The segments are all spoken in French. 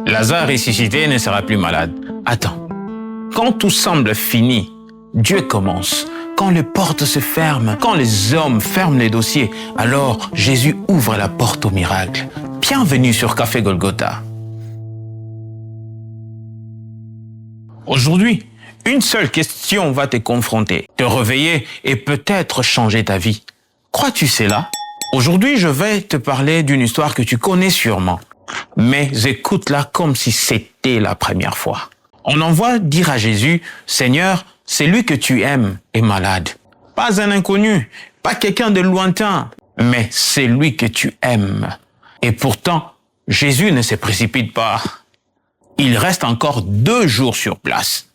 Lazare ressuscité ne sera plus malade. Attends, quand tout semble fini, Dieu commence. Quand les portes se ferment, quand les hommes ferment les dossiers, alors Jésus ouvre la porte au miracle. Bienvenue sur Café Golgotha. Aujourd'hui, une seule question va te confronter, te réveiller et peut-être changer ta vie. Crois-tu cela? Aujourd'hui, je vais te parler d'une histoire que tu connais sûrement. Mais écoute-la comme si c'était la première fois. On envoie dire à Jésus, « Seigneur, celui que tu aimes est malade. » Pas un inconnu, pas quelqu'un de lointain, mais celui que tu aimes. Et pourtant, Jésus ne se précipite pas. Il reste encore 2 jours sur place.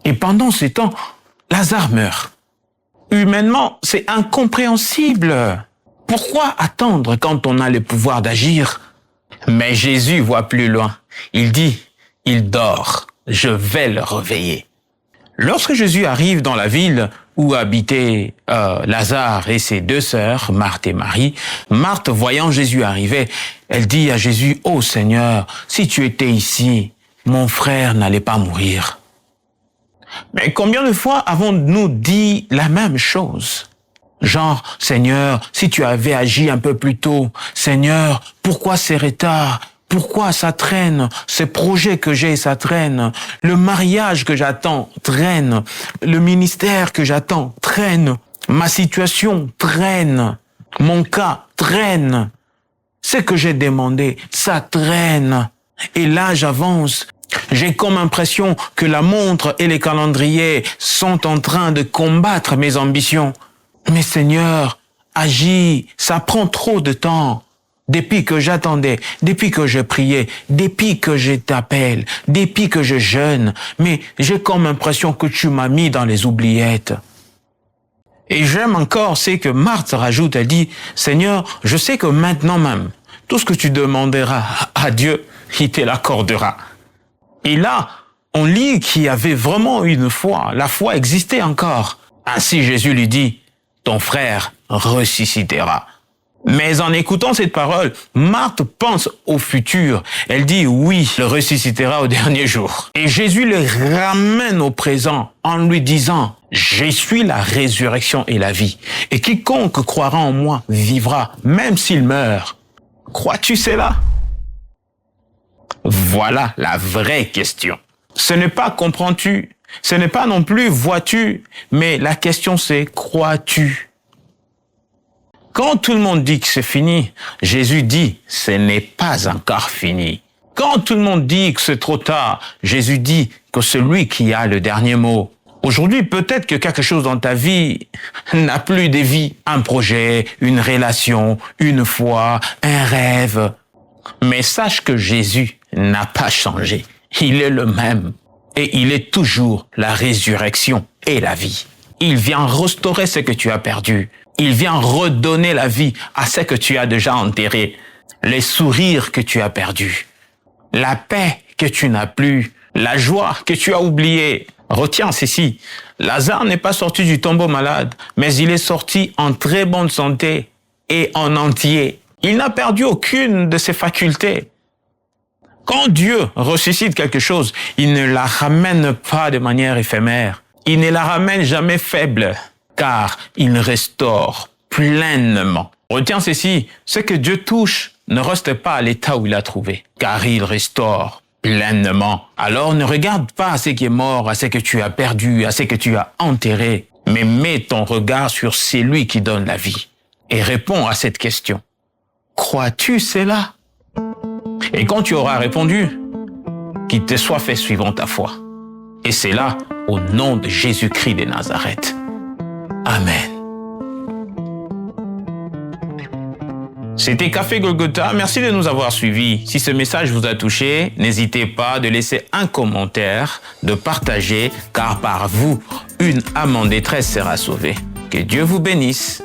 Et pendant ce temps, Lazare meurt. Humainement, c'est incompréhensible. Pourquoi attendre quand on a le pouvoir d'agir? Mais Jésus voit plus loin. Il dit, « Il dort, je vais le réveiller. » Lorsque Jésus arrive dans la ville où habitaient Lazare et ses 2 sœurs, Marthe et Marie, Marthe, voyant Jésus arriver, elle dit à Jésus, « Oh Seigneur, si tu étais ici, mon frère n'allait pas mourir. » Mais combien de fois avons-nous dit la même chose? Genre, « Seigneur, si tu avais agi un peu plus tôt, Seigneur, pourquoi c'est retard? Pourquoi ça traîne? Ces projets que j'ai, ça traîne. Le mariage que j'attends traîne. Le ministère que j'attends traîne. Ma situation traîne. Mon cas traîne. Ce que j'ai demandé, ça traîne. Et là, j'avance. J'ai comme impression que la montre et les calendriers sont en train de combattre mes ambitions. Mais Seigneur, agis, ça prend trop de temps. Depuis que j'attendais, depuis que je priais, depuis que je t'appelle, depuis que je jeûne, mais j'ai comme impression que tu m'as mis dans les oubliettes. Et j'aime encore, c'est que Marthe rajoute, elle dit, « Seigneur, je sais que maintenant même, tout ce que tu demanderas à Dieu, il te l'accordera. » Et là, on lit qu'il y avait vraiment une foi, la foi existait encore. Ainsi Jésus lui dit, « Ton frère ressuscitera. » Mais en écoutant cette parole, Marthe pense au futur. Elle dit oui, il ressuscitera au dernier jour. Et Jésus le ramène au présent en lui disant, je suis la résurrection et la vie. Et quiconque croira en moi vivra, même s'il meurt. Crois-tu cela? Voilà la vraie question. Ce n'est pas comprends-tu, ce n'est pas non plus vois-tu, mais la question c'est crois-tu? Quand tout le monde dit que c'est fini, Jésus dit, ce n'est pas encore fini. Quand tout le monde dit que c'est trop tard, Jésus dit que c'est lui qui a le dernier mot. Aujourd'hui, peut-être que quelque chose dans ta vie n'a plus de vie. Un projet, une relation, une foi, un rêve. Mais sache que Jésus n'a pas changé. Il est le même. Et il est toujours la résurrection et la vie. Il vient restaurer ce que tu as perdu. Il vient redonner la vie à ce que tu as déjà enterré, les sourires que tu as perdus, la paix que tu n'as plus, la joie que tu as oubliée. Retiens ceci, Lazare n'est pas sorti du tombeau malade, mais il est sorti en très bonne santé et en entier. Il n'a perdu aucune de ses facultés. Quand Dieu ressuscite quelque chose, il ne la ramène pas de manière éphémère. Il ne la ramène jamais faible. Car il restaure pleinement. Retiens ceci, ce que Dieu touche ne reste pas à l'état où il a trouvé, car il restaure pleinement. Alors ne regarde pas à ce qui est mort, à ce que tu as perdu, à ce que tu as enterré, mais mets ton regard sur celui qui donne la vie. Et réponds à cette question. Crois-tu cela? Et quand tu auras répondu, qu'il te soit fait suivant ta foi. Et c'est là, au nom de Jésus-Christ de Nazareth. Amen. C'était Café Golgotha. Merci de nous avoir suivis. Si ce message vous a touché, n'hésitez pas de laisser un commentaire, de partager, car par vous, une âme en détresse sera sauvée. Que Dieu vous bénisse.